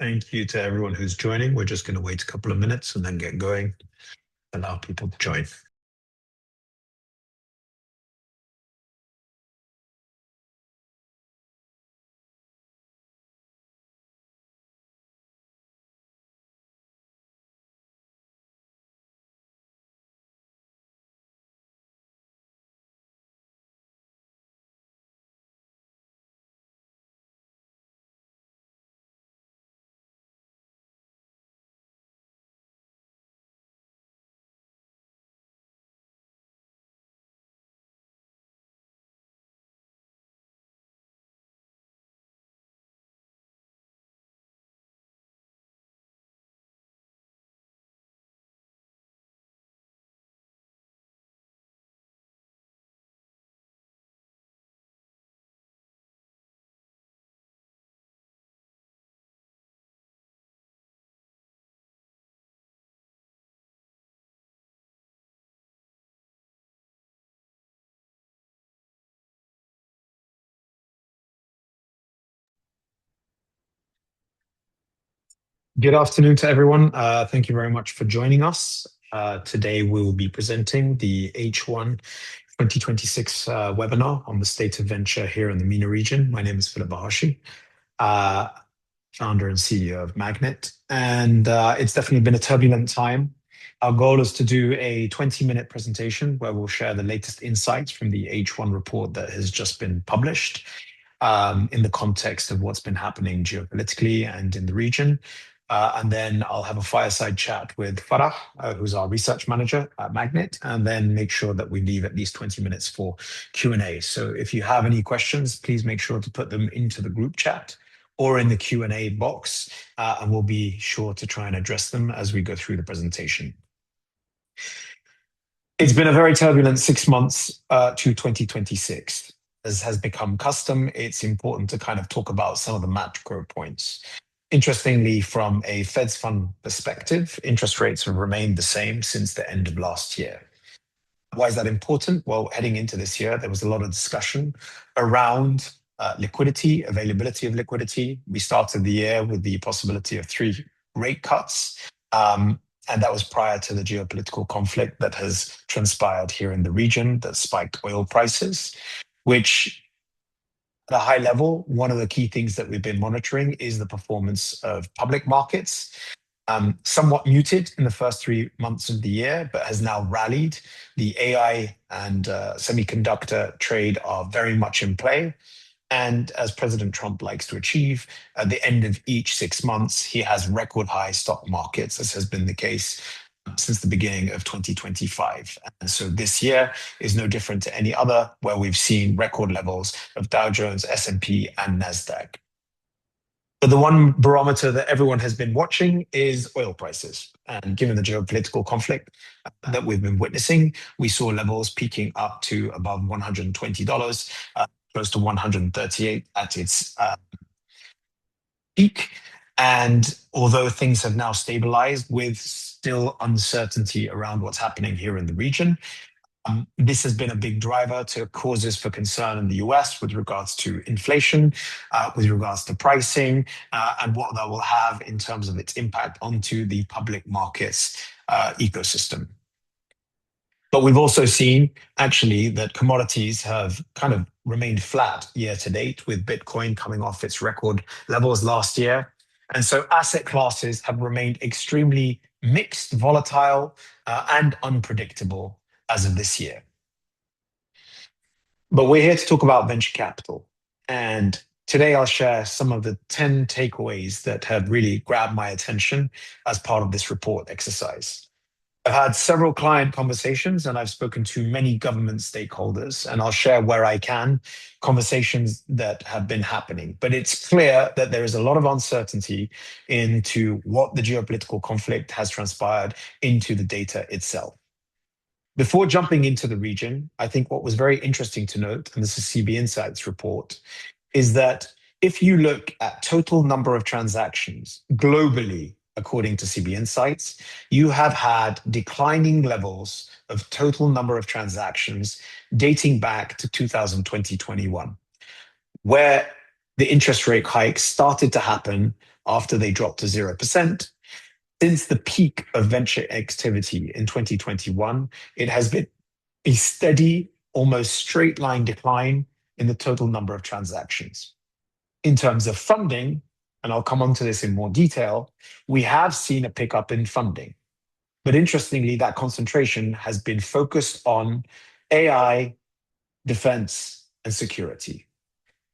Thank you to everyone who's joining. We're just going to wait a couple of minutes and then get going, allow people to join. Good afternoon to everyone. Thank you very much for joining us. Today we will be presenting the H1 2026 webinar on the state of venture here in the MENA region. My name is Bahoshy, uh, founder and CEO of MAGNiTT, and it's definitely been a turbulent time. Our goal is to do a 20-minute presentation where we'll share the latest insights from the H1 report that has just been published in the context of what's been happening geopolitically and in the region. And then I'll have a fireside chat with Farah, who's our research manager at MAGNiTT, and then make sure that we leave at least 20 minutes for Q&A. So if you have any questions, please make sure to put them into the group chat or in the Q&A box, and we'll be sure to try and address them as we go through the presentation. It's been a very turbulent 6 months to 2026. As has become custom, it's important to kind of talk about some of the macro points. Interestingly, from a Fed's fund perspective, interest rates have remained the same since the end of last year. Why is that important? Well, heading into this year, there was a lot of discussion around liquidity, availability of liquidity. We started the year with the possibility of 3 rate cuts. And that was prior to the geopolitical conflict that has transpired here in the region that spiked oil prices, which at a high level, one of the key things that we've been monitoring is the performance of public markets. Somewhat muted in the first 3 months of the year, but has now rallied. The AI and semiconductor trade are very much in play. And as President Trump likes to achieve, at the end of each 6 months, he has record high stock markets, as has been the case since the beginning of 2025. And so this year is no different to any other, where we've seen record levels of Dow Jones, S&P, and NASDAQ. But the one barometer that everyone has been watching is oil prices. And given the geopolitical conflict that we've been witnessing, we saw levels peaking up to above $120, close to 138 at its peak. And although things have now stabilized with still uncertainty around what's happening here in the region, this has been a big driver to causes for concern in the US with regards to inflation, with regards to pricing, and what that will have in terms of its impact onto the public markets ecosystem. But we've also seen actually that commodities have kind of remained flat year to date, with Bitcoin coming off its record levels last year. And so asset classes have remained extremely mixed, volatile, and unpredictable as of this year. But we're here to talk about venture capital. And today I'll share some of the 10 takeaways that have really grabbed my attention as part of this report exercise. I've had several client conversations and I've spoken to many government stakeholders, and I'll share where I can conversations that have been happening. But it's clear that there is a lot of uncertainty into what the geopolitical conflict has transpired into the data itself. Before jumping into the region, I think what was very interesting to note, and this is CB Insights report, is that if you look at total number of transactions globally, according to CB Insights, you have had declining levels of total number of transactions dating back to 2020-21, where The interest rate hikes started to happen after they dropped to 0%. Since the peak of venture activity in 2021, it has been a steady, almost straight line decline in the total number of transactions. In terms of funding, and I'll come on to this in more detail, we have seen a pickup in funding. But interestingly, that concentration has been focused on AI, defense, and security.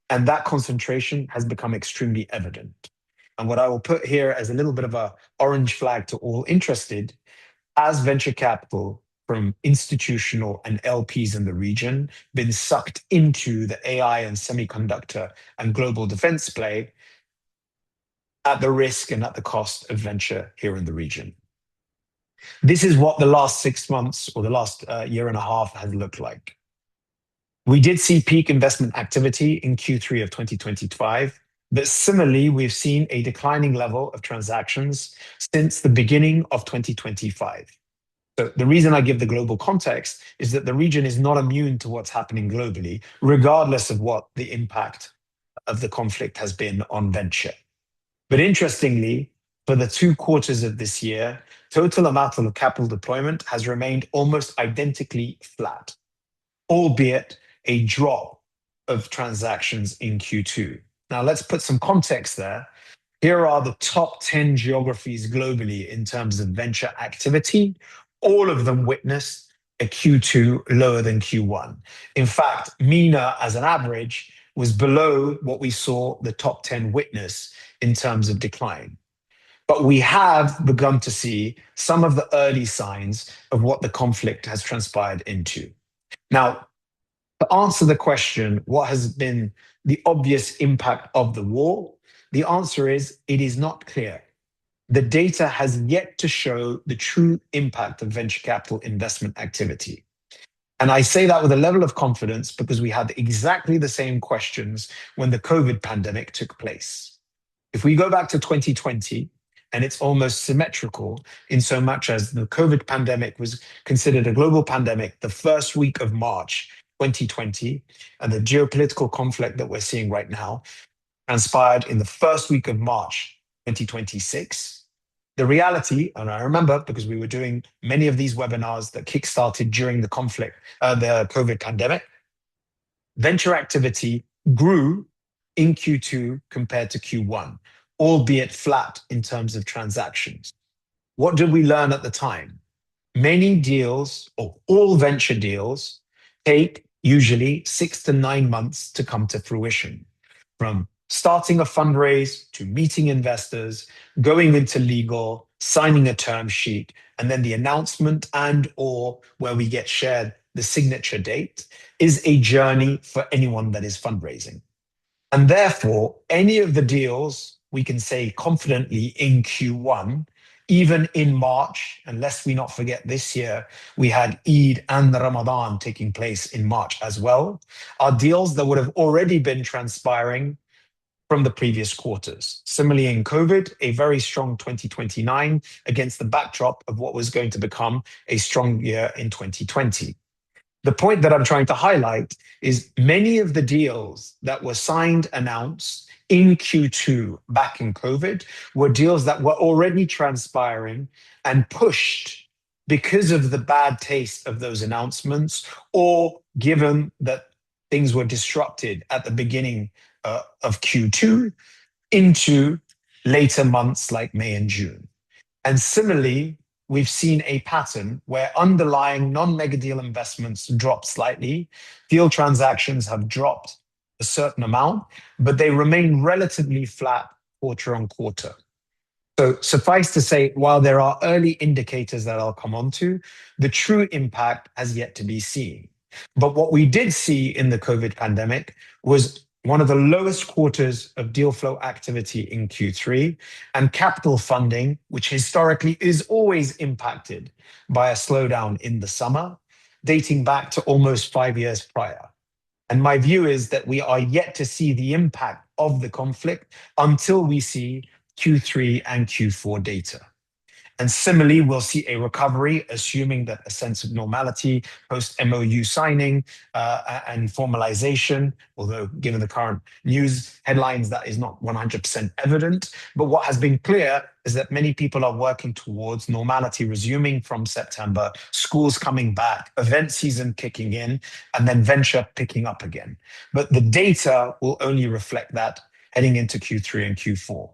And that concentration has become extremely evident. And what I will put here as a little bit of a orange flag to all interested, as venture capital from institutional and LPs in the region been sucked into the AI and semiconductor and global defense play at the risk and at the cost of venture here in the region. This is what the last 6 months or the last year and a half has looked like. We did see peak investment activity in Q3 of 2025, but similarly, we've seen a declining level of transactions since the beginning of 2025. So the reason I give the global context is that the region is not immune to what's happening globally, regardless of what the impact of the conflict has been on venture. But interestingly, for the 2 quarters of this year, total amount of capital deployment has remained almost identically flat, albeit a drop of transactions in Q2. Now, let's put some context there. Here are the top 10 geographies globally in terms of venture activity. All of them witnessed a Q2 lower than Q1. In fact, MENA as an average was below what we saw the top 10 witness in terms of decline. But we have begun to see some of the early signs of what the conflict has transpired into. Now, to answer the question, what has been the obvious impact of the war? The answer is it is not clear. The data has yet to show the true impact of venture capital investment activity. And I say that with a level of confidence because we had exactly the same questions when the COVID pandemic took place. If we go back to 2020, and it's almost symmetrical in so much as the COVID pandemic was considered a global pandemic the first week of March 2020, and the geopolitical conflict that we're seeing right now transpired in the first week of March 2026. The reality, and I remember because we were doing many of these webinars that kickstarted during the conflict, the COVID pandemic, venture activity grew in Q2 compared to Q1, albeit flat in terms of transactions. What did we learn at the time? Many deals, or all venture deals, take usually 6 to 9 months to come to fruition. From starting a fundraise to meeting investors, going into legal, signing a term sheet, and then the announcement and or where we get shared the signature date is a journey for anyone that is fundraising. And therefore, any of the deals we can say confidently in Q1, even in March, and lest we not forget this year, we had Eid and Ramadan taking place in March as well, are deals that would have already been transpiring from the previous quarters. Similarly, in COVID, a very strong 2029 against the backdrop of what was going to become a strong year in 2020. The point that I'm trying to highlight is many of the deals that were signed, announced in Q2 back in COVID were deals that were already transpiring and pushed because of the bad taste of those announcements, or given that things were disrupted at the beginning of Q2 into later months like May and June. And similarly, we've seen a pattern where underlying non-mega deal investments drop slightly. Deal transactions have dropped a certain amount, but they remain relatively flat quarter on quarter. So suffice to say, while there are early indicators that I'll come on to, the true impact has yet to be seen. But what we did see in the COVID pandemic was one of the lowest quarters of deal flow activity in Q3, and capital funding, which historically is always impacted by a slowdown in the summer, dating back to almost 5 years prior. And my view is that we are yet to see the impact of the conflict until we see Q3 and Q4 data. And similarly, we'll see a recovery, assuming that a sense of normality post MOU signing and formalization, although given the current news headlines, that is not 100% evident. But what has been clear is that many people are working towards normality resuming from September, schools coming back, event season kicking in, and then venture picking up again. But the data will only reflect that heading into Q3 and Q4.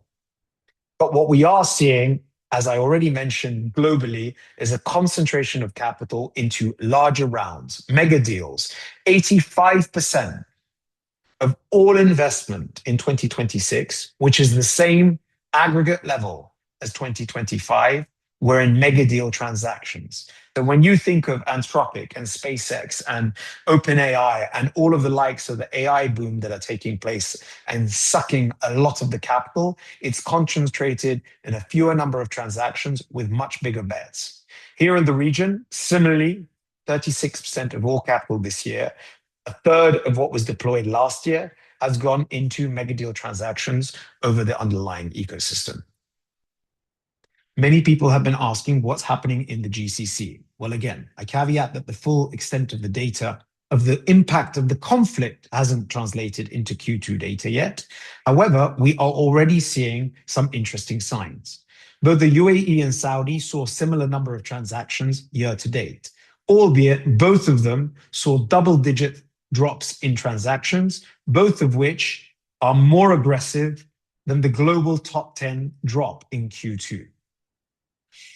But what we are seeing, as I already mentioned globally, is a concentration of capital into larger rounds, mega deals. 85% of all investment in 2026, which is the same aggregate level as 2025, were in mega deal transactions. So when you think of Anthropic and SpaceX and OpenAI and all of the likes of the AI boom that are taking place and sucking a lot of the capital, it's concentrated in a fewer number of transactions with much bigger bets. Here in the region, similarly, 36% of all capital this year, a third of what was deployed last year, has gone into mega deal transactions over the underlying ecosystem. Many people have been asking what's happening in the GCC. Well, again, I caveat that the full extent of the data of the impact of the conflict hasn't translated into Q2 data yet. However, we are already seeing some interesting signs. Both the UAE and Saudi saw similar number of transactions year to date, albeit both of them saw double-digit drops in transactions, both of which are more aggressive than the global top 10 drop in Q2.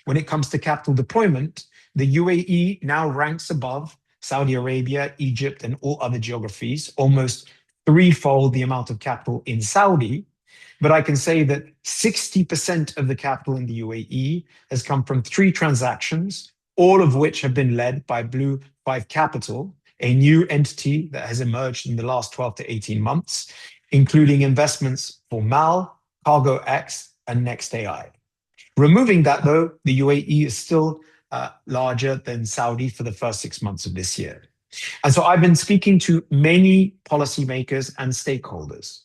When it comes to capital deployment, the UAE now ranks above Saudi Arabia, Egypt, and all other geographies, almost threefold the amount of capital in Saudi. But I can say that 60% of the capital in the UAE has come from 3 transactions, all of which have been led by Blue 5 Capital, a new entity that has emerged in the last 12 to 18 months, including investments for MAL, CargoX, and NextAI. Removing that, though, the UAE is still larger than Saudi for the first 6 months of this year. And so I've been speaking to many policymakers and stakeholders.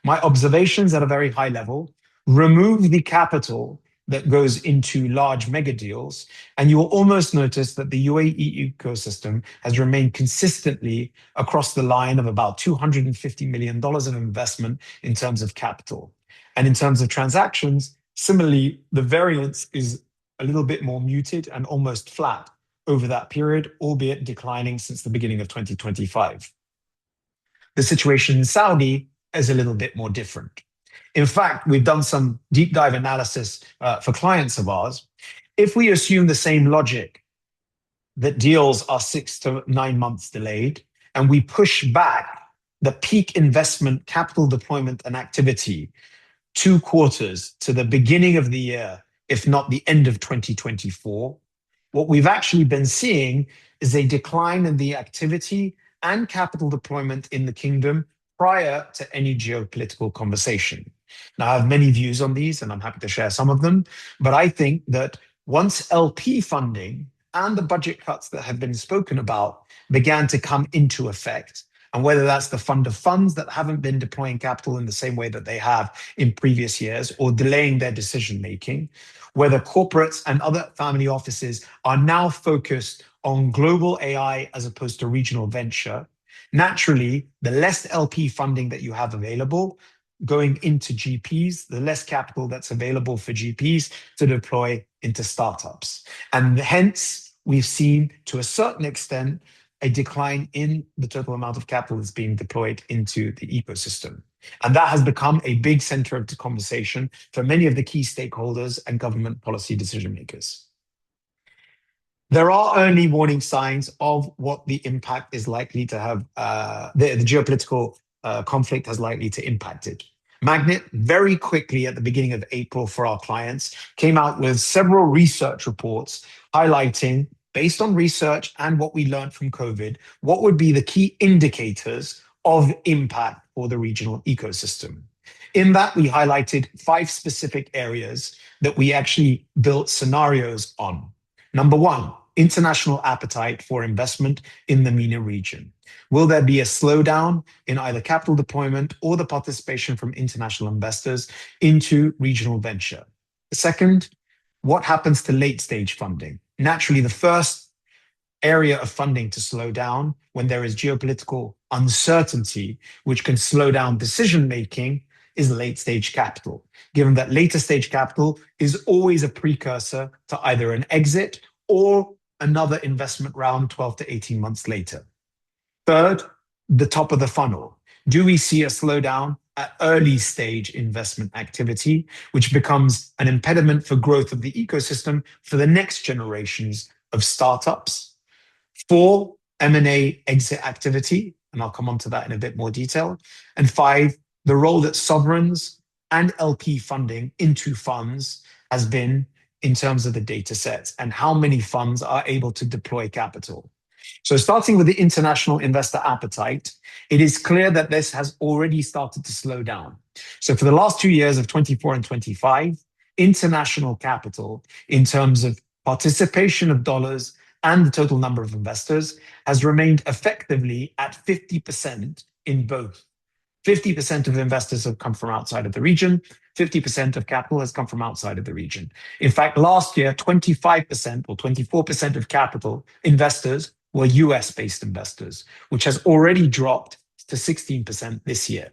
My observations at a very high level: remove the capital that goes into large mega deals, and you will almost notice that the UAE ecosystem has remained consistently across the line of about $250 million of investment in terms of capital. And in terms of transactions, similarly, the variance is a little bit more muted and almost flat over that period, albeit declining since the beginning of 2025. The situation in Saudi is a little bit more different. In fact, we've done some deep dive analysis for clients of ours. If we assume the same logic that deals are 6 to 9 months delayed, and we push back the peak investment, capital deployment, and activity 2 quarters to the beginning of the year, if not the end of 2024, what we've actually been seeing is a decline in the activity and capital deployment in the kingdom prior to any geopolitical conversation. Now, I have many views on these, and I'm happy to share some of them, but I think that once LP funding and the budget cuts that have been spoken about began to come into effect, and whether that's the fund of funds that haven't been deploying capital in the same way that they have in previous years or delaying their decision making, whether corporates and other family offices are now focused on global AI as opposed to regional venture, naturally, the less LP funding that you have available going into GPs, the less capital that's available for GPs to deploy into startups. And hence, we've seen, to a certain extent, a decline in the total amount of capital that's being deployed into the ecosystem. And that has become a big center of the conversation for many of the key stakeholders and government policy decision makers. There are early warning signs of what the impact is likely to have, the geopolitical conflict has likely to impact it. MAGNiTT, very quickly at the beginning of April for our clients, came out with several research reports highlighting, based on research and what we learned from COVID, what would be the key indicators of impact for the regional ecosystem. In that, we highlighted 5 specific areas that we actually built scenarios on. Number 1, international appetite for investment in the MENA region. Will there be a slowdown in either capital deployment or the participation from international investors into regional venture? Second, What happens to late stage funding? Naturally, the first area of funding to slow down when there is geopolitical uncertainty, which can slow down decision making, is late stage capital, given that later stage capital is always a precursor to either an exit or another investment round 12 to 18 months later. Third, the top of the funnel. Do we see a slowdown at early stage investment activity, which becomes an impediment for growth of the ecosystem for the next generations of startups? Four, M&A exit activity, and I'll come on to that in a bit more detail. And five, the role that sovereigns and LP funding into funds has been in terms of the data sets and how many funds are able to deploy capital. So starting with the international investor appetite, it is clear that this has already started to slow down. So for the last 2 years of 24 and 25, international capital in terms of participation of dollars and the total number of investors has remained effectively at 50% in both. 50% of investors have come from outside of the region, 50% of capital has come from outside of the region. In fact, last year, 25% or 24% of capital investors were US-based investors, which has already dropped to 16% this year.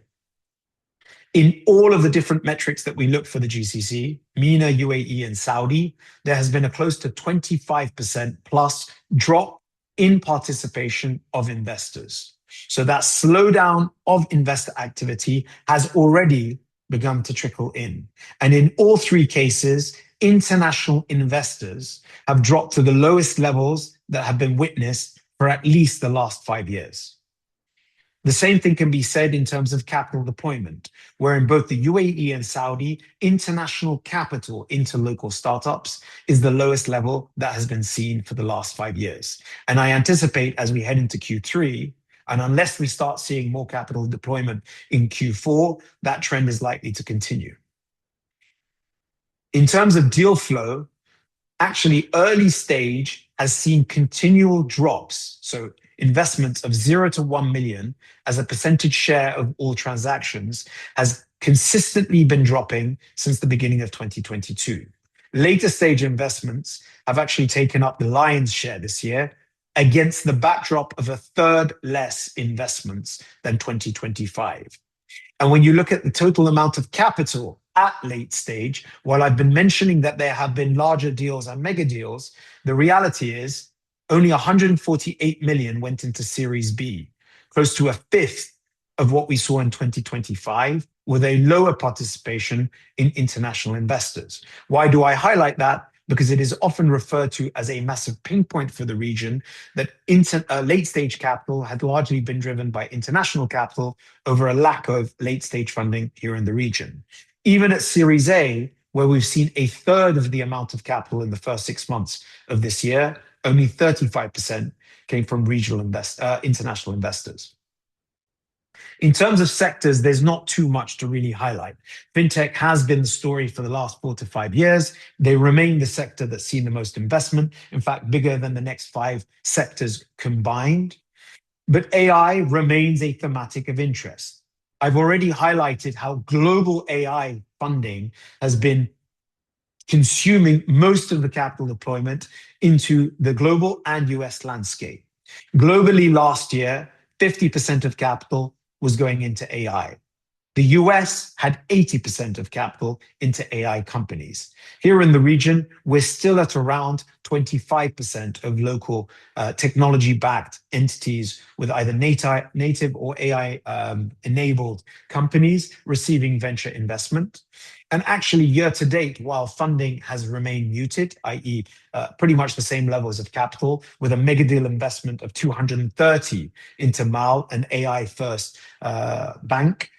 In all of the different metrics that we look for the GCC, MENA, UAE, and Saudi, there has been a close to 25% plus drop in participation of investors. So that slowdown of investor activity has already begun to trickle in. And in all three cases, international investors have dropped to the lowest levels that have been witnessed for at least the last 5 years. The same thing can be said in terms of capital deployment, where in both the UAE and Saudi, international capital into local startups is the lowest level that has been seen for the last 5 years. And I anticipate as we head into Q3, and unless we start seeing more capital deployment in Q4, that trend is likely to continue. In terms of deal flow, actually early stage has seen continual drops. So investments of 0 to 1 million as a percentage share of all transactions has consistently been dropping since the beginning of 2022. Later stage investments have actually taken up the lion's share this year against the backdrop of a third less investments than 2025. And when you look at the total amount of capital at late stage, while I've been mentioning that there have been larger deals and mega deals, the reality is only 148 million went into Series B, close to a fifth of what we saw in 2025, with a lower participation in international investors. Why do I highlight that? Because it is often referred to as a massive pain point for the region that late stage capital had largely been driven by international capital over a lack of late stage funding here in the region. Even at Series A, where we've seen a third of the amount of capital in the first 6 months of this year, only 35% came from regional international investors. In terms of sectors, there's not too much to really highlight. Fintech has been the story for the last 4 to 5 years. They remain the sector that's seen the most investment, in fact, bigger than the next 5 sectors combined. But AI remains a thematic of interest. I've already highlighted how global AI funding has been consuming most of the capital deployment into the global and US landscape. Globally last year, 50% of capital was going into AI. The US had 80% of capital into AI companies. Here in the region, we're still at around 25% of local technology-backed entities with either native or AI-enabled companies receiving venture investment. And actually, year to date, while funding has remained muted, i.e., pretty much the same levels of capital, with a mega deal investment of 230 into MAL, an AI-first bank,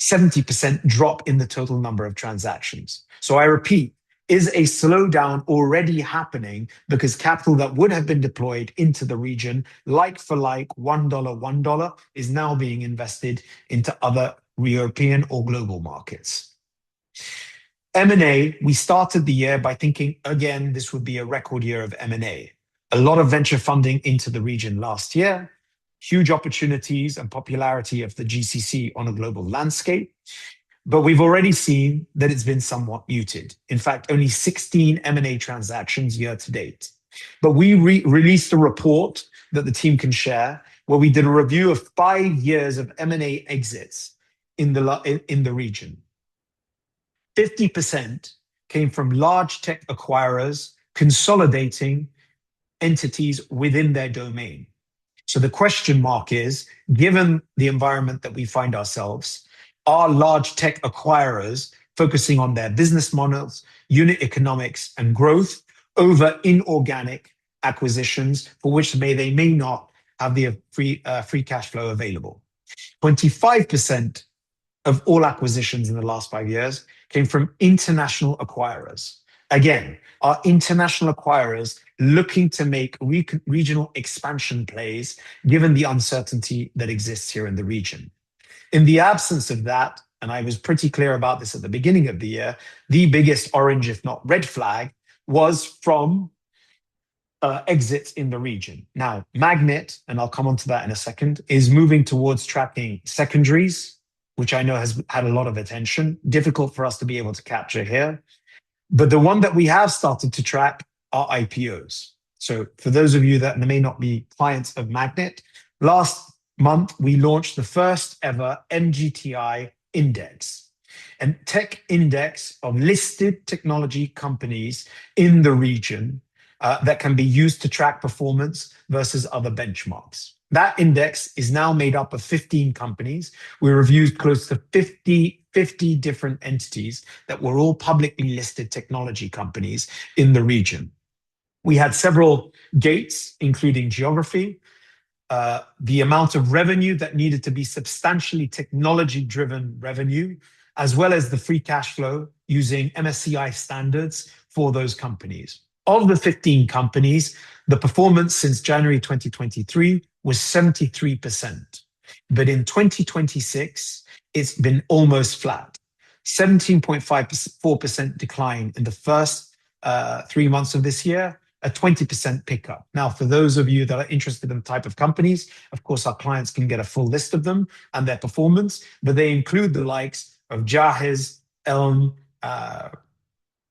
70% drop in the total number of transactions. So I repeat, is a slowdown already happening because capital that would have been deployed into the region, like for like $1, is now being invested into other European or global markets. M&A, we started the year by thinking, again, this would be a record year of M&A. A lot of venture funding into the region last year, huge opportunities and popularity of the GCC on a global landscape. But we've already seen that it's been somewhat muted. In fact, only 16 M&A transactions year to date. But we released a report that the team can share where we did a review of 5 years of M&A exits in the region. 50% came from large tech acquirers consolidating entities within their domain. So the question mark is, given the environment that we find ourselves, are large tech acquirers focusing on their business models, unit economics, and growth over inorganic acquisitions for which they may not have the free cash flow available? 25% of all acquisitions in the last 5 years came from international acquirers. Again, are international acquirers looking to make regional expansion plays given the uncertainty that exists here in the region? In the absence of that, and I was pretty clear about this at the beginning of the year, the biggest orange, if not red flag, was from exits in the region. Now, MAGNiTT, and I'll come on to that in a second, is moving towards tracking secondaries, which I know has had a lot of attention. Difficult for us to be able to capture here. But the one that we have started to track are IPOs. So for those of you that may not be clients of MAGNiTT, last month we launched the first ever MGTI index, a tech index of listed technology companies in the region that can be used to track performance versus other benchmarks. That index is now made up of 15 companies. We reviewed close to 50 different entities that were all publicly listed technology companies in the region. We had several gates, including geography, the amount of revenue that needed to be substantially technology-driven revenue, as well as the free cash flow using MSCI standards for those companies. Of the 15 companies, the performance since January 2023 was 73%. But in 2026, it's been almost flat. 17.54% decline in the first 3 months of this year, a 20% pickup. Now, for those of you that are interested in the type of companies, of course, our clients can get a full list of them and their performance, but they include the likes of Jahiz, Elm,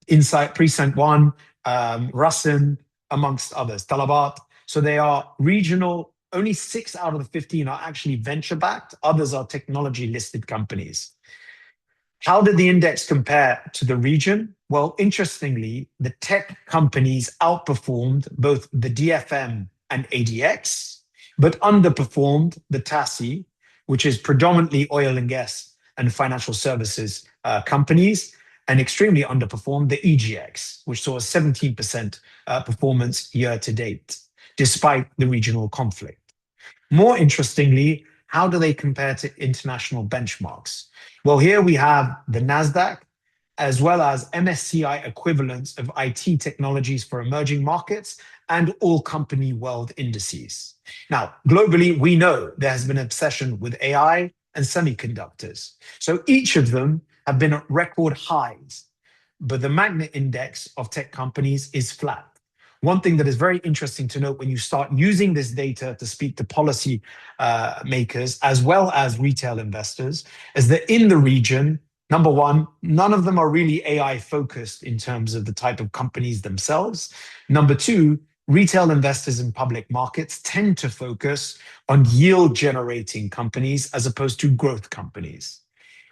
Insight, Present One, Russin, amongst others, Talabat. So they are regional. Only 6 out of the 15 are actually venture-backed. Others are technology-listed companies. How did the index compare to the region? Well, interestingly, the tech companies outperformed both the DFM and ADX, but underperformed the TASI, which is predominantly oil and gas and financial services companies, and extremely underperformed the EGX, which saw a 17% performance year to date, despite the regional conflict. More interestingly, how do they compare to international benchmarks? Well, here we have the NASDAQ, as well as MSCI equivalents of IT technologies for emerging markets and all company world indices. Now, globally, we know there has been an obsession with AI and semiconductors. So each of them have been at record highs, but the MAGNiTT index of tech companies is flat. One thing that is very interesting to note when you start using this data to speak to policy makers as well as retail investors is that in the region, number one, none of them are really AI focused in terms of the type of companies themselves. Number two, retail investors in public markets tend to focus on yield generating companies as opposed to growth companies.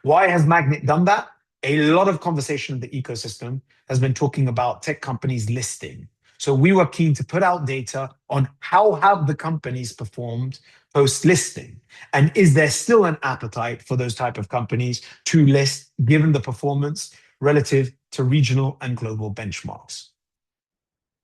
Why has MAGNiTT done that? A lot of conversation in the ecosystem has been talking about tech companies listing. So we were keen to put out data on how have the companies performed post-listing, and is there still an appetite for those type of companies to list given the performance relative to regional and global benchmarks.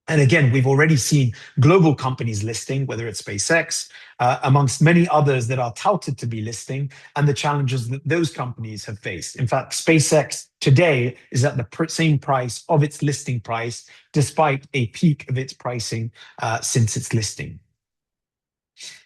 And again, we've already seen global companies listing, whether it's SpaceX, amongst many others that are touted to be listing, and the challenges that those companies have faced. In fact, SpaceX today is at the same price of its listing price, despite a peak of its pricing since its listing.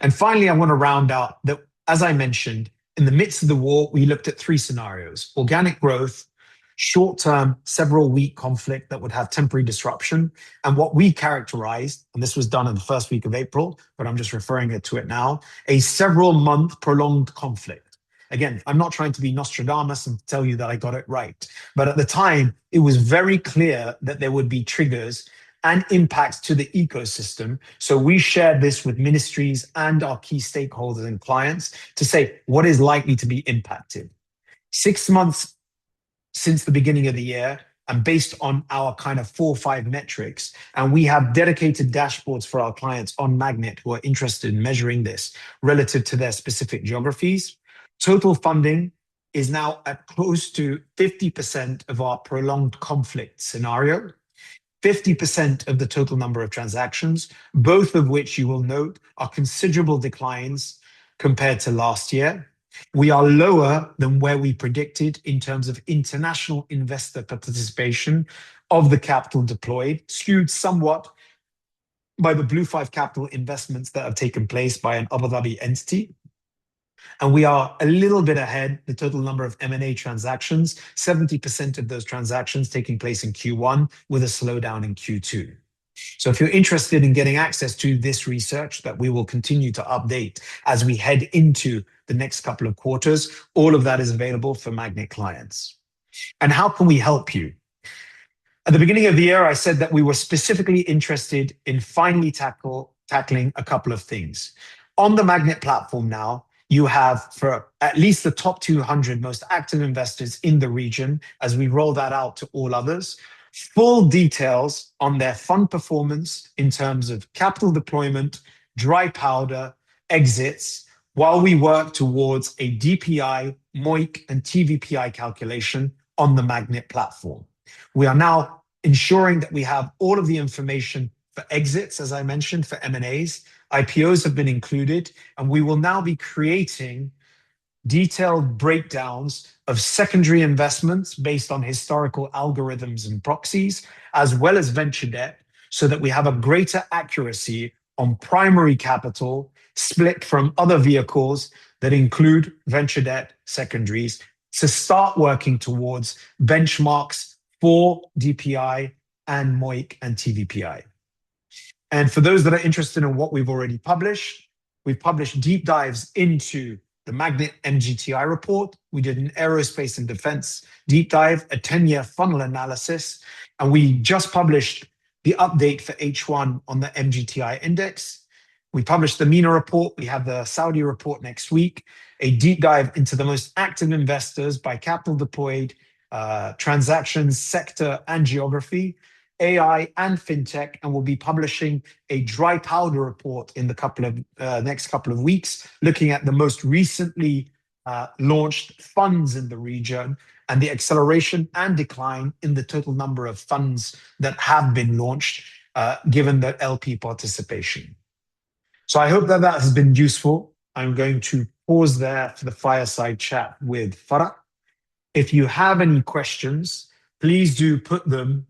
And finally, I want to round out that, as I mentioned, in the midst of the war, we looked at 3 scenarios: organic growth, short-term, several-week conflict that would have temporary disruption, and what we characterized, and this was done in the first week of April, but I'm just referring to it now, a several-month prolonged conflict. Again, I'm not trying to be Nostradamus and tell you that I got it right. But at the time, it was very clear that there would be triggers and impacts to the ecosystem. So we shared this with ministries and our key stakeholders and clients to say what is likely to be impacted. 6 months since the beginning of the year, and based on our kind of 4 or 5 metrics, and we have dedicated dashboards for our clients on MAGNiTT who are interested in measuring this relative to their specific geographies. Total funding is now at close to 50% of our prolonged conflict scenario, 50% of the total number of transactions, both of which you will note are considerable declines compared to last year. We are lower than where we predicted in terms of international investor participation of the capital deployed, skewed somewhat by the Blue 5 capital investments that have taken place by an Abu Dhabi entity. And we are a little bit ahead, the total number of M&A transactions, 70% of those transactions taking place in Q1 with a slowdown in Q2. So if you're interested in getting access to this research that we will continue to update as we head into the next couple of quarters, all of that is available for MAGNiTT clients. And how can we help you? At the beginning of the year, I said that we were specifically interested in finally tackling a couple of things. On the MAGNiTT platform now, you have, for at least the top 200 most active investors in the region, as we roll that out to all others, full details on their fund performance in terms of capital deployment, dry powder, exits, while we work towards a DPI, MOIC, and TVPI calculation on the MAGNiTT platform. We are now ensuring that we have all of the information for exits, as I mentioned, for M&As. IPOs have been included, and we will now be creating detailed breakdowns of secondary investments based on historical algorithms and proxies, as well as venture debt, so that we have a greater accuracy on primary capital split from other vehicles that include venture debt secondaries to start working towards benchmarks for DPI and MOIC and TVPI. And for those that are interested in what we've already published, we've published deep dives into the MAGNiTT MGTI report. We did an aerospace and defense deep dive, a 10-year funnel analysis, and we just published the update for H1 on the MGTI index. We published the MENA report. We have the Saudi report next week, a deep dive into the most active investors by capital deployed, transactions, sector, and geography, AI and fintech, and we'll be publishing a dry powder report in the next couple of weeks, looking at the most recently launched funds in the region and the acceleration and decline in the total number of funds that have been launched, given the LP participation. So I hope that that has been useful. I'm going to pause there for the fireside chat with Farah. If you have any questions, please do put them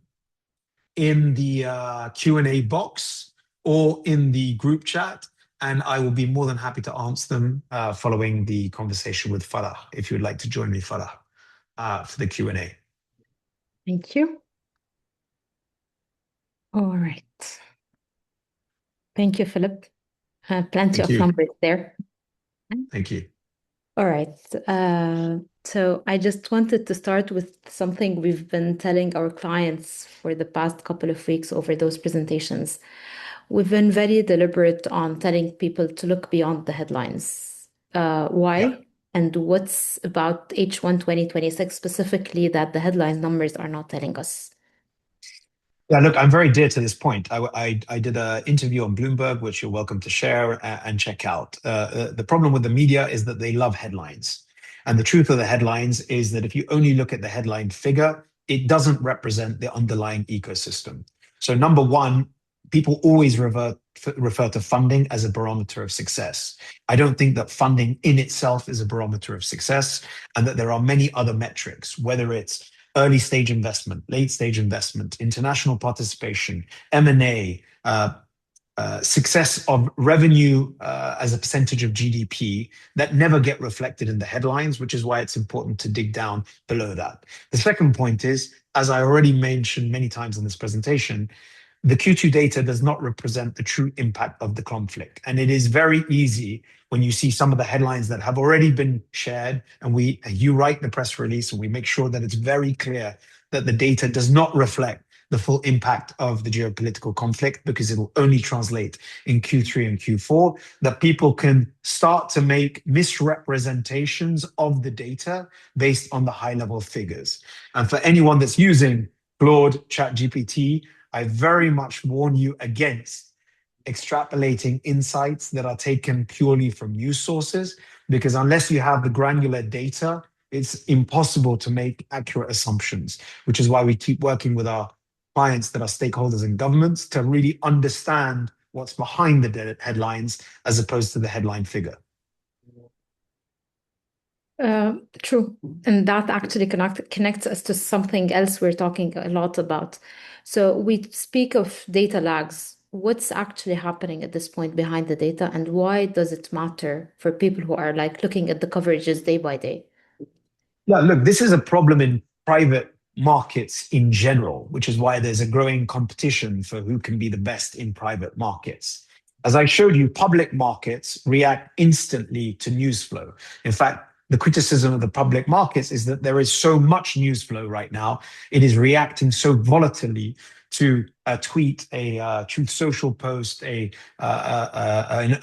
in the Q&A box or in the group chat, and I will be more than happy to answer them following the conversation with Farah, if you'd like to join me, Farah, for the Q&A. Thank you. All right. Thank you, Philip. Plenty of numbers there. Thank you. All right. So I just wanted to start with something we've been telling our clients for the past couple of weeks over those presentations. We've been very deliberate on telling people to look beyond the headlines. Why? Yeah. And what's about H1 2026 specifically that the headline numbers are not telling us? Yeah, look, I'm very dear to this point. I did an interview on Bloomberg, which you're welcome to share and check out. The problem with the media is that they love headlines. And the truth of the headlines is that if you only look at the headline figure, it doesn't represent the underlying ecosystem. So number one, people always refer to funding as a barometer of success. I don't think that funding in itself is a barometer of success, and that there are many other metrics, whether it's early stage investment, late stage investment, international participation, M&A, success of revenue as a percentage of GDP that never get reflected in the headlines, which is why it's important to dig down below that. The second point is, as I already mentioned many times in this presentation, the Q2 data does not represent the true impact of the conflict. And it is very easy when you see some of the headlines that have already been shared, and you write the press release, and we make sure that it's very clear that the data does not reflect the full impact of the geopolitical conflict, because it'll only translate in Q3 and Q4, that people can start to make misrepresentations of the data based on the high-level figures. And for anyone that's using Claude, ChatGPT, I very much warn you against extrapolating insights that are taken purely from news sources, because unless you have the granular data, it's impossible to make accurate assumptions, which is why we keep working with our clients that are stakeholders in governments to really understand what's behind the headlines as opposed to the headline figure. True. And that actually connects us to something else we're talking a lot about. So we speak of data lags. What's actually happening at this point behind the data, and why does it matter for people who are like looking at the coverages day by day? Yeah, look, this is a problem in private markets in general, which is why there's a growing competition for who can be the best in private markets. As I showed you, public markets react instantly to news flow. In fact, the criticism of the public markets is that there is so much news flow right now. It is reacting so volatilely to a tweet, a Truth Social post, an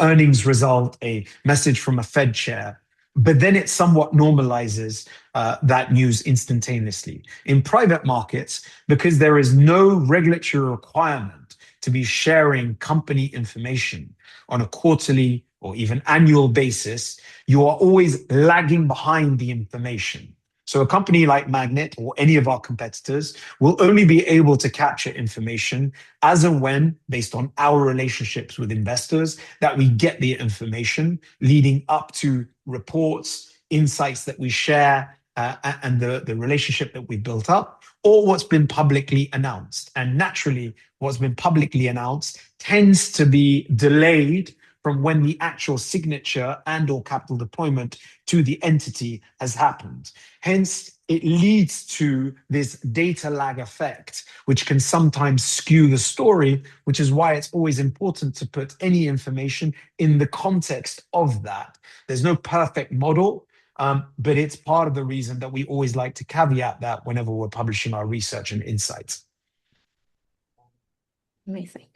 earnings result, a message from a Fed chair. But then it somewhat normalizes that news instantaneously. In private markets, because there is no regulatory requirement to be sharing company information on a quarterly or even annual basis, you are always lagging behind the information. So a company like MAGNiTT or any of our competitors will only be able to capture information as and when, based on our relationships with investors, that we get the information leading up to reports, insights that we share, and the relationship that we built up, or what's been publicly announced. And naturally, what's been publicly announced tends to be delayed from when the actual signature and or capital deployment to the entity has happened. Hence, it leads to this data lag effect, which can sometimes skew the story, which is why it's always important to put any information in the context of that. There's no perfect model, but it's part of the reason that we always like to caveat that whenever we're publishing our research and insights. Amazing.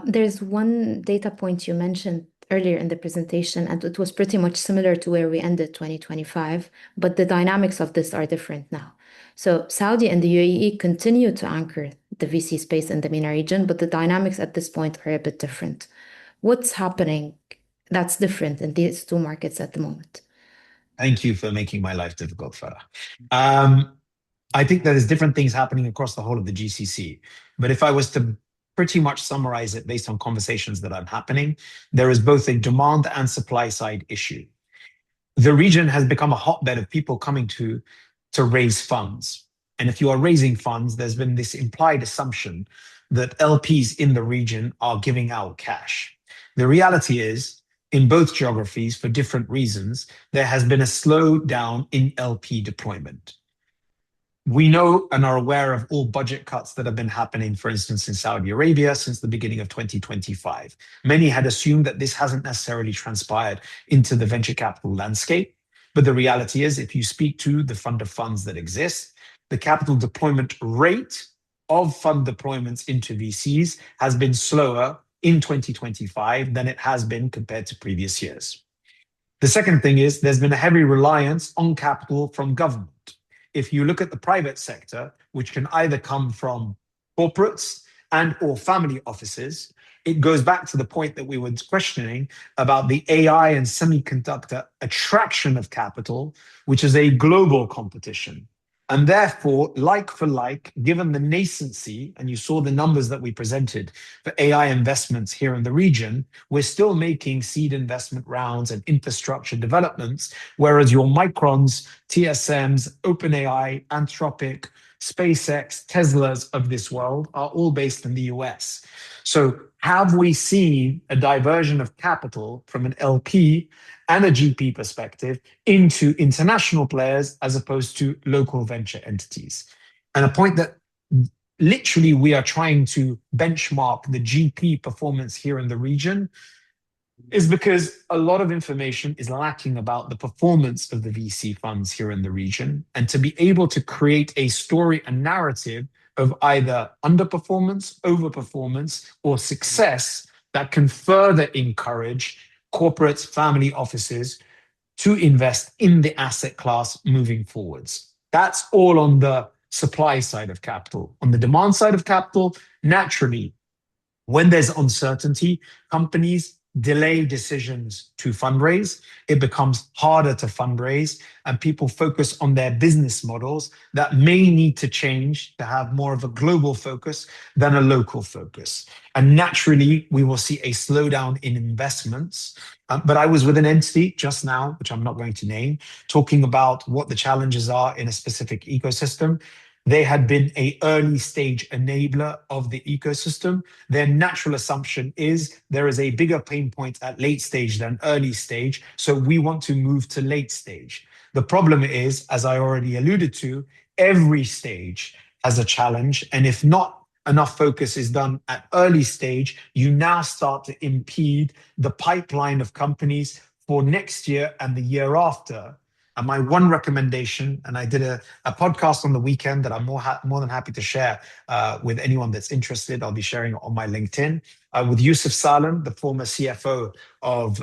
There's one data point you mentioned earlier in the presentation, and it was pretty much similar to where we ended 2025, but the dynamics of this are different now. So Saudi and the UAE continue to anchor the VC space in the MENA region, but the dynamics at this point are a bit different. What's happening that's different in these two markets at the moment? Thank you for making my life difficult, Farah. I think that there's different things happening across the whole of the GCC. But if I was to pretty much summarize it based on conversations that are happening, there is both a demand and supply side issue. The region has become a hotbed of people coming to raise funds. And if you are raising funds, there's been this implied assumption that LPs in the region are giving out cash. The reality is, in both geographies, for different reasons, there has been a slowdown in LP deployment. We know and are aware of all budget cuts that have been happening, for instance, in Saudi Arabia since the beginning of 2025. Many had assumed that this hasn't necessarily transpired into the venture capital landscape. But the reality is, if you speak to the fund of funds that exist, the capital deployment rate of fund deployments into VCs has been slower in 2025 than it has been compared to previous years. The second thing is there's been a heavy reliance on capital from government. If you look at the private sector, which can either come from corporates and or family offices, it goes back to the point that we were questioning about the AI and semiconductor attraction of capital, which is a global competition. And therefore, like for like, given the nascency, and you saw the numbers that we presented for AI investments here in the region, we're still making seed investment rounds and infrastructure developments, whereas your Microns, TSMs, OpenAI, Anthropic, SpaceX, Teslas of this world are all based in the US. So have we seen a diversion of capital from an LP and a GP perspective into international players as opposed to local venture entities? And a point that literally we are trying to benchmark the GP performance here in the region is because a lot of information is lacking about the performance of the VC funds here in the region. And to be able to create a story and narrative of either underperformance, overperformance, or success that can further encourage corporates, family offices to invest in the asset class moving forwards. That's all on the supply side of capital. On the demand side of capital, naturally, when there's uncertainty, companies delay decisions to fundraise. It becomes harder to fundraise, and people focus on their business models that may need to change to have more of a global focus than a local focus. And naturally, we will see a slowdown in investments. But I was with an entity just now, which I'm not going to name, talking about what the challenges are in a specific ecosystem. They had been an early stage enabler of the ecosystem. Their natural assumption is there is a bigger pain point at late stage than early stage, so we want to move to late stage. The problem is, as I already alluded to, every stage has a challenge, and if not enough focus is done at early stage, you now start to impede the pipeline of companies for next year and the year after. And my one recommendation, and I did a podcast on the weekend that I'm more than happy to share with anyone that's interested. I'll be sharing it on my LinkedIn with Yusuf Salem, the former CFO of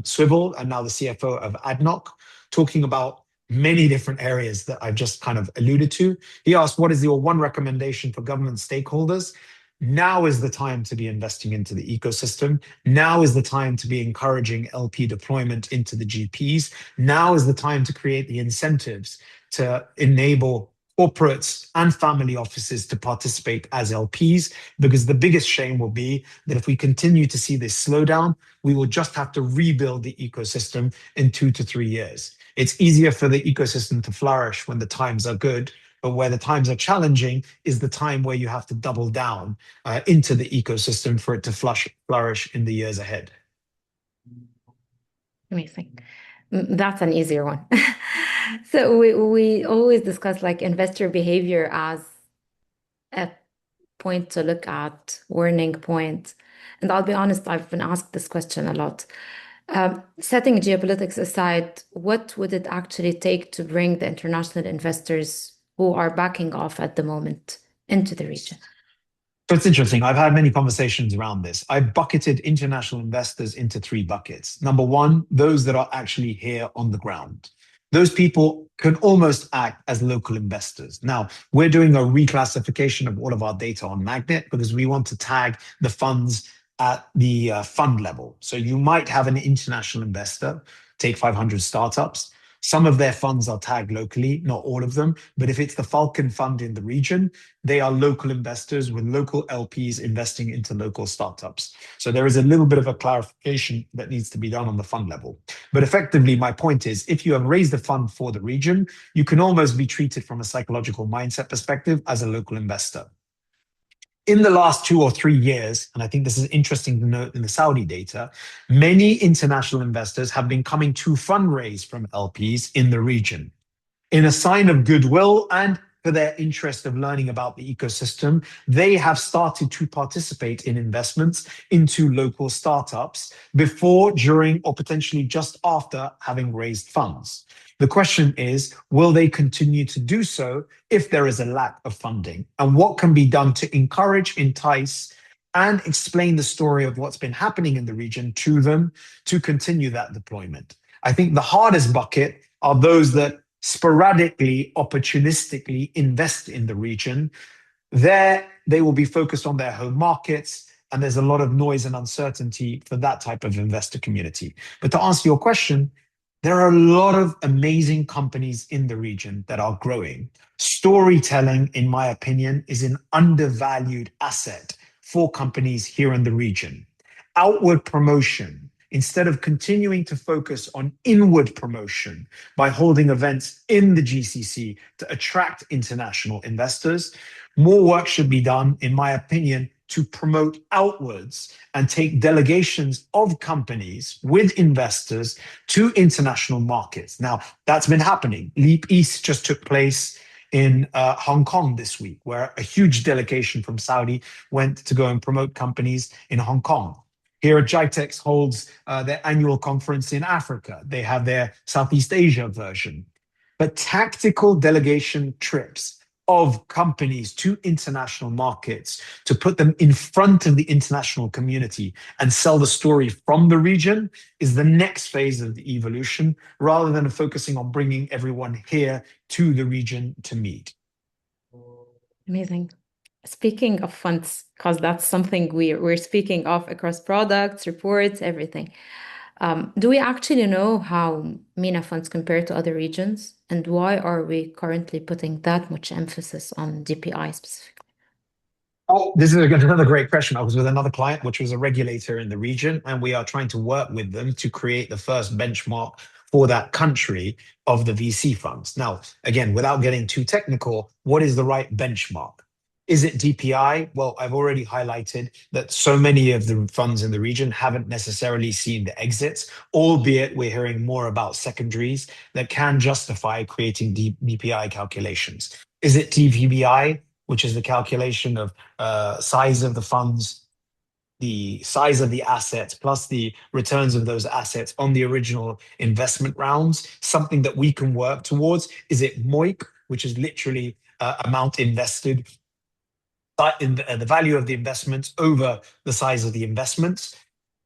Swivel and now the CFO of ADNOC, talking about many different areas that I've just kind of alluded to. He asked, what is your one recommendation for government stakeholders? Now is the time to be investing into the ecosystem. Now is the time to be encouraging LP deployment into the GPs. Now is the time to create the incentives to enable corporates and family offices to participate as LPs, because the biggest shame will be that if we continue to see this slowdown, we will just have to rebuild the ecosystem in 2 to 3 years. It's easier for the ecosystem to flourish when the times are good, but where the times are challenging is the time where you have to double down into the ecosystem for it to flourish in the years ahead. Amazing. That's an easier one. So we always discuss like investor behavior as a point to look at, warning point. And I'll be honest, I've been asked this question a lot. Setting geopolitics aside, what would it actually take to bring the international investors who are backing off at the moment into the region? So it's interesting. I've had many conversations around this. I bucketed international investors into 3 buckets. Number one, those that are actually here on the ground. Those people can almost act as local investors. Now, we're doing a reclassification of all of our data on MAGNiTT because we want to tag the funds at the fund level. So you might have an international investor, take 500 startups. Some of their funds are tagged locally, not all of them. But if it's the Falcon Fund in the region, they are local investors with local LPs investing into local startups. So there is a little bit of a clarification that needs to be done on the fund level. But effectively, my point is, if you have raised a fund for the region, you can almost be treated from a psychological mindset perspective as a local investor. In the last 2 or 3 years, and I think this is interesting to note in the Saudi data, many international investors have been coming to fundraise from LPs in the region. In a sign of goodwill and for their interest of learning about the ecosystem, they have started to participate in investments into local startups before, during, or potentially just after having raised funds. The question is, will they continue to do so if there is a lack of funding? And what can be done to encourage, entice, and explain the story of what's been happening in the region to them to continue that deployment? I think the hardest bucket are those that sporadically, opportunistically invest in the region. There, they will be focused on their home markets, and there's a lot of noise and uncertainty for that type of investor community. But to answer your question, there are a lot of amazing companies in the region that are growing. Storytelling, in my opinion, is an undervalued asset for companies here in the region. Outward promotion, instead of continuing to focus on inward promotion by holding events in the GCC to attract international investors, more work should be done, in my opinion, to promote outwards and take delegations of companies with investors to international markets. Now, that's been happening. Leap East just took place in Hong Kong this week, where a huge delegation from Saudi went to go and promote companies in Hong Kong. Here, GITEX holds their annual conference in Africa. They have their Southeast Asia version. But tactical delegation trips of companies to international markets to put them in front of the international community and sell the story from the region is the next phase of the evolution, rather than focusing on bringing everyone here to the region to meet. Amazing. Speaking of funds, because that's something we're speaking of across products, reports, everything. Do we actually know how MENA funds compare to other regions? And why are we currently putting that much emphasis on DPI specifically? Oh, this is another great question. I was with another client, which was a regulator in the region, and we are trying to work with them to create the first benchmark for that country of the VC funds. Now, again, without getting too technical, what is the right benchmark? Is it DPI? Well, I've already highlighted that so many of the funds in the region haven't necessarily seen the exits, albeit we're hearing more about secondaries that can justify creating DPI calculations. Is it TVBI, which is the calculation of size of the funds, the size of the assets, plus the returns of those assets on the original investment rounds, something that we can work towards? Is it MOIC, which is literally amount invested, in the value of the investments over the size of the investments?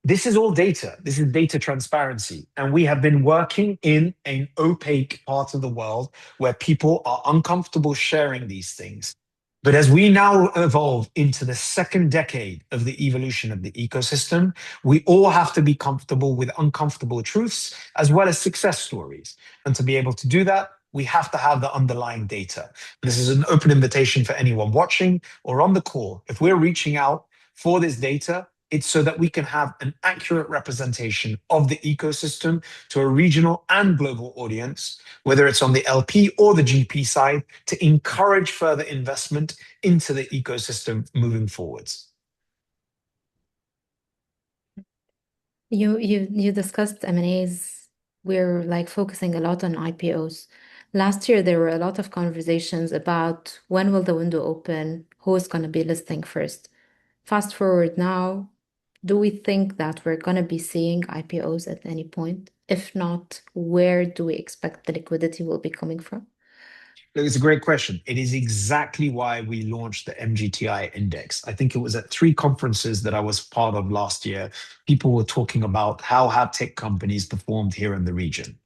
This is all data. This is data transparency. And we have been working in an opaque part of the world where people are uncomfortable sharing these things. But as we now evolve into the second decade of the evolution of the ecosystem, we all have to be comfortable with uncomfortable truths as well as success stories. And to be able to do that, we have to have the underlying data. This is an open invitation for anyone watching or on the call. If we're reaching out for this data, it's so that we can have an accurate representation of the ecosystem to a regional and global audience, whether it's on the LP or the GP side, to encourage further investment into the ecosystem moving forwards. You discussed M&As. We're like focusing a lot on IPOs. Last year there were a lot of conversations about when will the window open, who is going to be listing first. Fast forward now, do we think that we're going to be seeing IPOs at any point? If not, where do we expect the liquidity will be coming from? It's a great question. It is exactly why we launched the MGTI index. I think it was at three conferences that I was part of last year. People were talking about how have tech companies performed here in the region.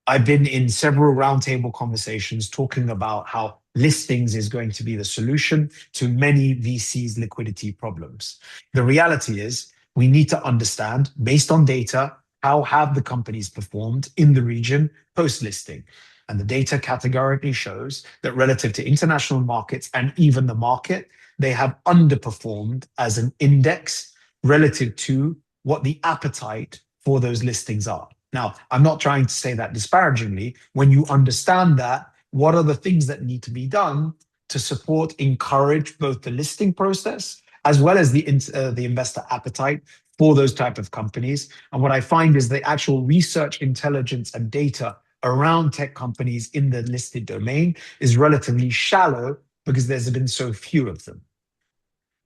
I've been in several roundtable conversations talking about how listings is going to be the solution to many VCs' liquidity problems. The reality is we need to understand, based on data, how have the companies performed in the region post-listing. And the data categorically shows that relative to international markets and even the market, they have underperformed as an index relative to what the appetite for those listings are. Now, I'm not trying to say that disparagingly. When you understand that, what are the things that need to be done to support, encourage both the listing process as well as the investor appetite for those type of companies? And what I find is the actual research, intelligence, and data around tech companies in the listed domain is relatively shallow because there's been so few of them.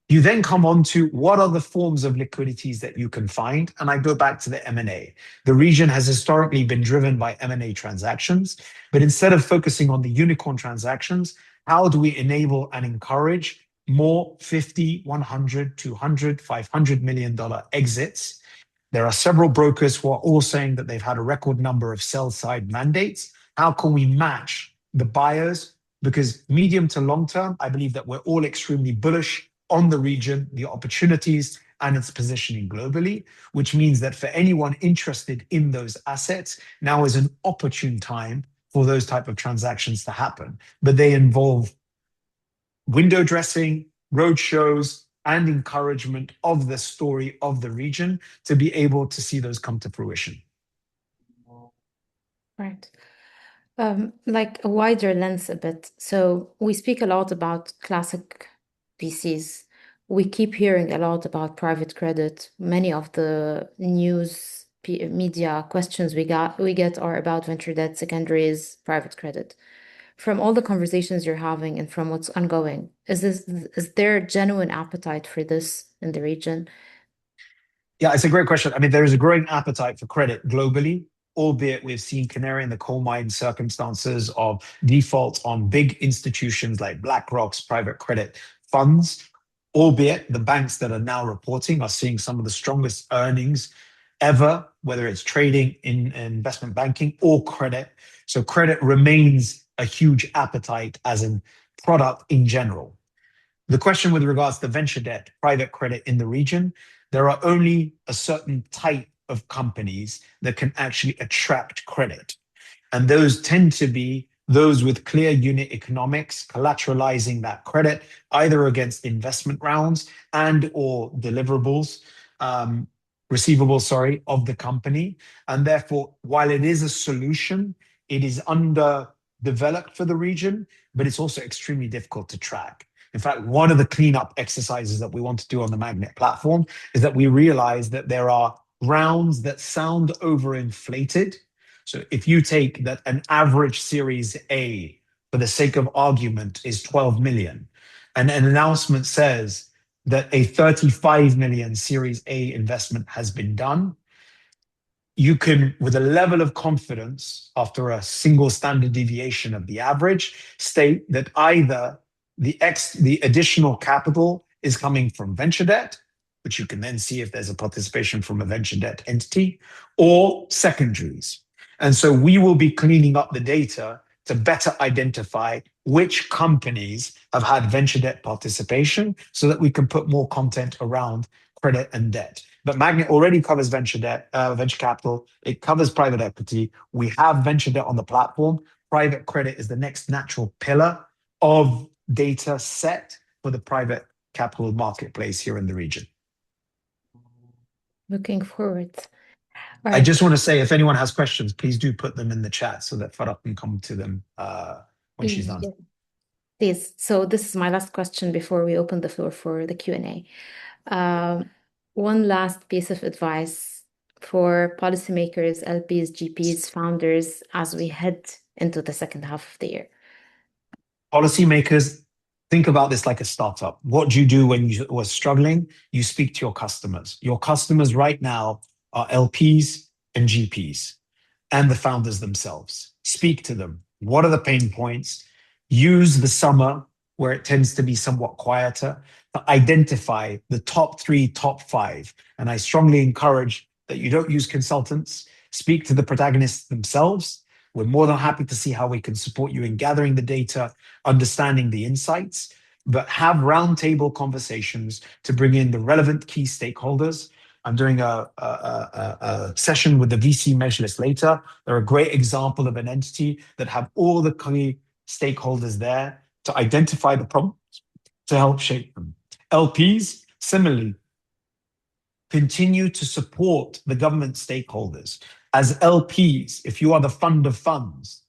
You then come on to what are the forms of liquidities that you can find? And I go back to the M&A. The region has historically been driven by M&A transactions, but instead of focusing on the unicorn transactions, how do we enable and encourage more 50, 100, 200, $500 million exits? There are several brokers who are all saying that they've had a record number of sell-side mandates. How can we match the buyers? Because medium to long term, I believe that we're all extremely bullish on the region, the opportunities, and its positioning globally, which means that for anyone interested in those assets, now is an opportune time for those type of transactions to happen. But they involve window dressing, road shows, and encouragement of the story of the region to be able to see those come to fruition. Right. Like a wider lens a bit. So we speak a lot about classic VCs. We keep hearing a lot about private credit. Many of the news media questions we get are about venture debt, secondaries, private credit. from all the conversations you're having and from what's ongoing, is there a genuine appetite for this in the region? Yeah, it's a great question. I mean, there is a growing appetite for credit globally, albeit we've seen canary in the coal mine circumstances of default on big institutions like BlackRock's private credit funds, albeit the banks that are now reporting are seeing some of the strongest earnings ever, whether it's trading in investment banking or credit. So credit remains a huge appetite as a product in general. The question with regards to venture debt, private credit in the region, there are only a certain type of companies that can actually attract credit. And those tend to be those with clear unit economics, collateralizing that credit either against investment rounds and or deliverables, um, receivables, sorry, of the company. And therefore, while it is a solution, it is underdeveloped for the region, but it's also extremely difficult to track. In fact, one of the cleanup exercises that we want to do on the MAGNiTT platform is that we realize that there are rounds that sound overinflated. So if you take that an average Series A, for the sake of argument, is 12 million, and an announcement says that a 35 million Series A investment has been done, you can, with a level of confidence, after a single standard deviation of the average, state that either the additional capital is coming from venture debt, which you can then see if there's a participation from a venture debt entity, or secondaries. And so we will be cleaning up the data to better identify which companies have had venture debt participation so that we can put more content around credit and debt. But MAGNiTT already covers venture debt, venture capital. It covers private equity. We have venture debt on the platform. Private credit is the next natural pillar of data set for the private capital marketplace here in the region. Looking forward. All I right. just want to say, if anyone has questions, please do put them in the chat so that Farah can come to them when she's done. Yeah. Please. So this is my last question before we open the floor for the Q&A. One last piece of advice for policymakers, LPs, GPs, founders as we head into the second half of the year. Policymakers, think about this like a startup. What do you do when you were struggling? You speak to your customers. Your customers right now are LPs and GPs and the founders themselves. Speak to them. What are the pain points? Use the summer, where it tends to be somewhat quieter, to identify the top 3, top 5. And I strongly encourage that you don't use consultants. Speak to the protagonists themselves. We're more than happy to see how we can support you in gathering the data, understanding the insights, but have roundtable conversations to bring in the relevant key stakeholders. I'm doing a session with the VC Majlis later. They're a great example of an entity that have all the key stakeholders there to identify the problems, to help shape them. LPs, similarly, continue to support the government stakeholders. As LPs, if you are the fund of funds,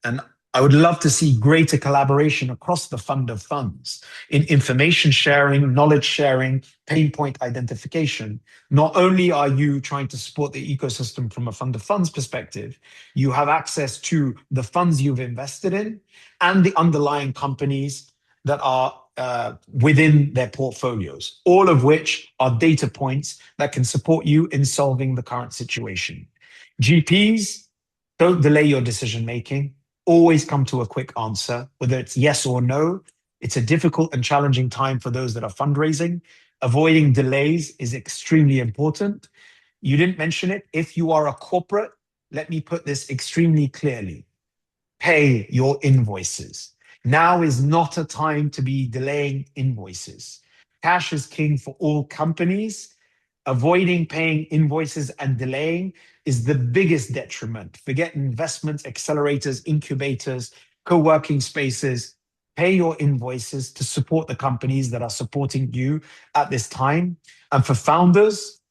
and I would love to see greater collaboration across the fund of funds in information sharing, knowledge sharing, pain point identification. Not only are you trying to support the ecosystem from a fund of funds perspective, you have access to the funds you've invested in and the underlying companies that are within their portfolios, all of which are data points that can support you in solving the current situation. GPs, don't delay your decision making. Always come to a quick answer, whether it's yes or no. It's a difficult and challenging time for those that are fundraising. Avoiding delays is extremely important. You didn't mention it. If you are a corporate, let me put this extremely clearly. Pay your invoices. Now is not a time to be delaying invoices. Cash is king for all companies. Avoiding paying invoices and delaying is the biggest detriment. Forget investments, accelerators, incubators, co-working spaces. Pay your invoices to support the companies that are supporting you at this time. And for founders,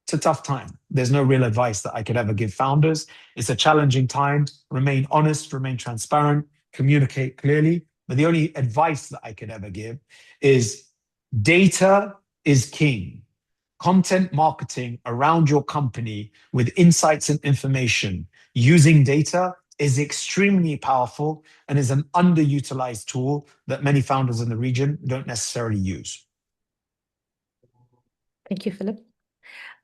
it's a tough time. There's no real advice that I could ever give founders. It's a challenging time. Remain honest, remain transparent, communicate clearly. But the only advice that I could ever give is data is king. Content marketing around your company with insights and information using data is extremely powerful and is an underutilized tool that many founders in the region don't necessarily use. Thank you, Philip.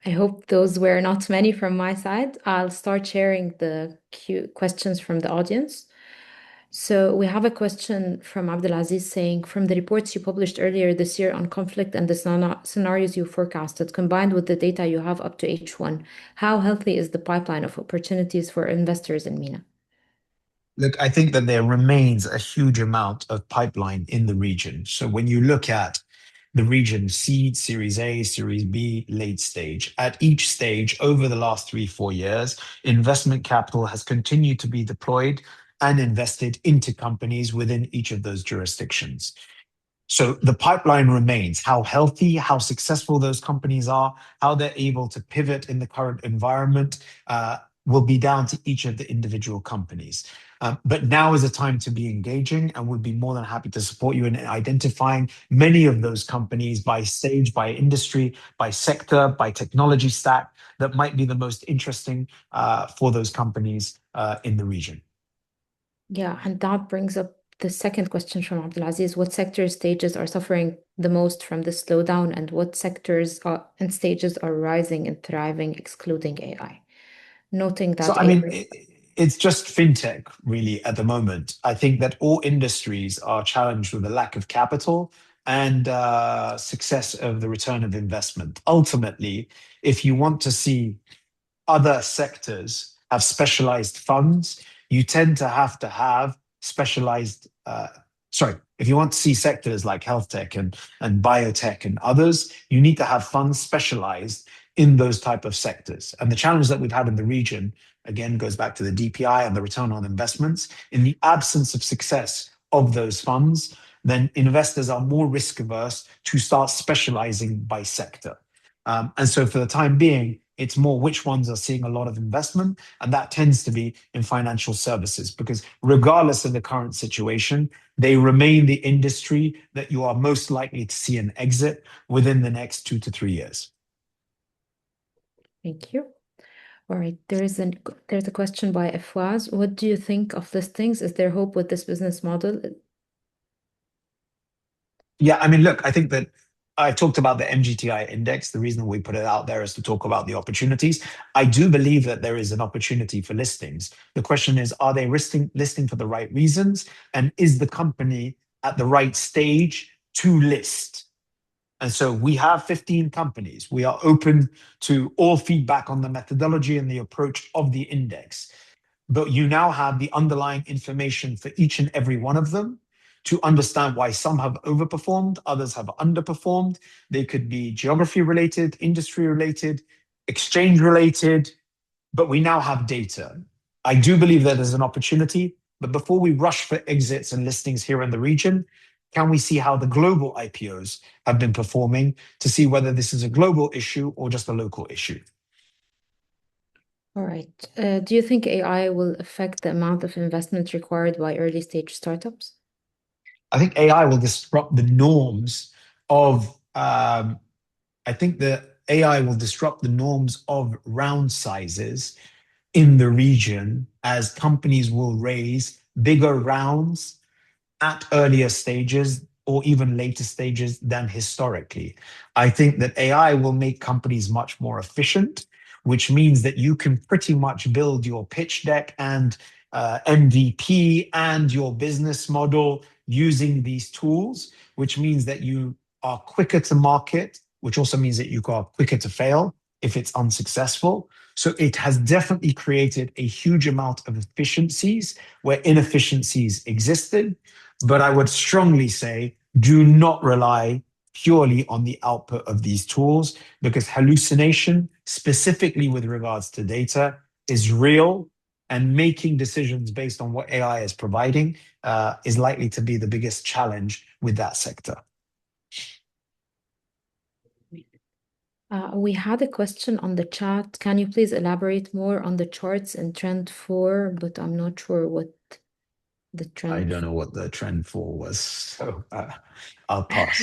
I hope those were not many from my side. I'll start sharing the questions from the audience. So we have a question from Abdulaziz saying, from the reports you published earlier this year on conflict and the scenarios you forecasted, combined with the data you have up to H1, how healthy is the pipeline of opportunities for investors in MENA? Look, I think that there remains a huge amount of pipeline in the region. So when you look at the region seed, Series A, Series B, late stage, at each stage over the last 3, 4 years, investment capital has continued to be deployed and invested into companies within each of those jurisdictions. So the pipeline remains. How healthy, how successful those companies are, how they're able to pivot in the current environment will be down to each of the individual companies. But now is a time to be engaging, and we'd be more than happy to support you in identifying many of those companies by stage, by industry, by sector, by technology stack that might be the most interesting for those companies in the region. Yeah, and that brings up the second question from Abdulaziz. What sector stages are suffering the most from the slowdown, and what sectors and stages are rising and thriving, excluding AI? Noting So, that I mean, AI. it's just fintech really at the moment. I think that all industries are challenged with a lack of capital and success of the return of investment. Ultimately, if you want to see other sectors have specialized funds, you tend to have specialized, sorry, if you want to see sectors like health tech and biotech and others, you need to have funds specialized in those type of sectors. And the challenge that we've had in the region, again, goes back to the DPI and the return on investments. In the absence of success of those funds, then investors are more risk averse to start specializing by sector. And so for the time being, it's more which ones are seeing a lot of investment, and that tends to be in financial services, because regardless of the current situation, they remain the industry that you are most likely to see an exit within the next 2 to 3 years. Thank you. All right, there's a question by Afwaz. What do you think of listings? Is there hope with this business model? Yeah, I mean, look, I think that I talked about the MGTI index. The reason we put it out there is to talk about the opportunities. I do believe that there is an opportunity for listings. The question is, are they listing for the right reasons? And is the company at the right stage to list? And so we have 15 companies. We are open to all feedback on the methodology and the approach of the index. But you now have the underlying information for each and every one of them to understand why some have overperformed, others have underperformed. They could be geography related, industry related, exchange related, but we now have data. I do believe that there's an opportunity, but before we rush for exits and listings here in the region, can we see how the global IPOs have been performing to see whether this is a global issue or just a local issue? All right. Do you think AI will affect the amount of investment required by early stage startups? I think AI will disrupt the norms of, I think that AI will disrupt the norms of round sizes in the region as companies will raise bigger rounds at earlier stages or even later stages than historically. I think that AI will make companies much more efficient, which means that you can pretty much build your pitch deck and MVP and your business model using these tools, which means that you are quicker to market, which also means that you are quicker to fail if it's unsuccessful. So it has definitely created a huge amount of efficiencies where inefficiencies existed. But I would strongly say do not rely purely on the output of these tools, because hallucination, specifically with regards to data, is real, and making decisions based on what AI is providing is likely to be the biggest challenge with that sector. We had a question on the chat. Can you please elaborate more on the charts in trend 4? But I'm not sure what the trend. I don't know what the trend 4 was, so I'll pass.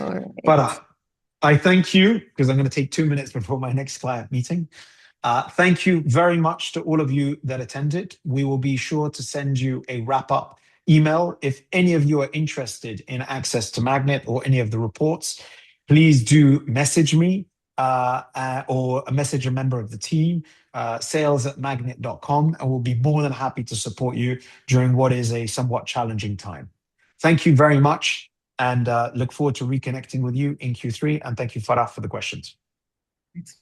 All right. Farah, I thank you, because I'm going to take 2 minutes before my next client meeting. Thank you very much to all of you that attended. We will be sure to send you a wrap-up email. If any of you are interested in access to MAGNiTT or any of the reports, please do message me or message a member of the team, sales@magnitt.com, and we'll be more than happy to support you during what is a somewhat challenging time. Thank you very much, and look forward to reconnecting with you in Q3. And thank you, Farah, for the questions. Thanks.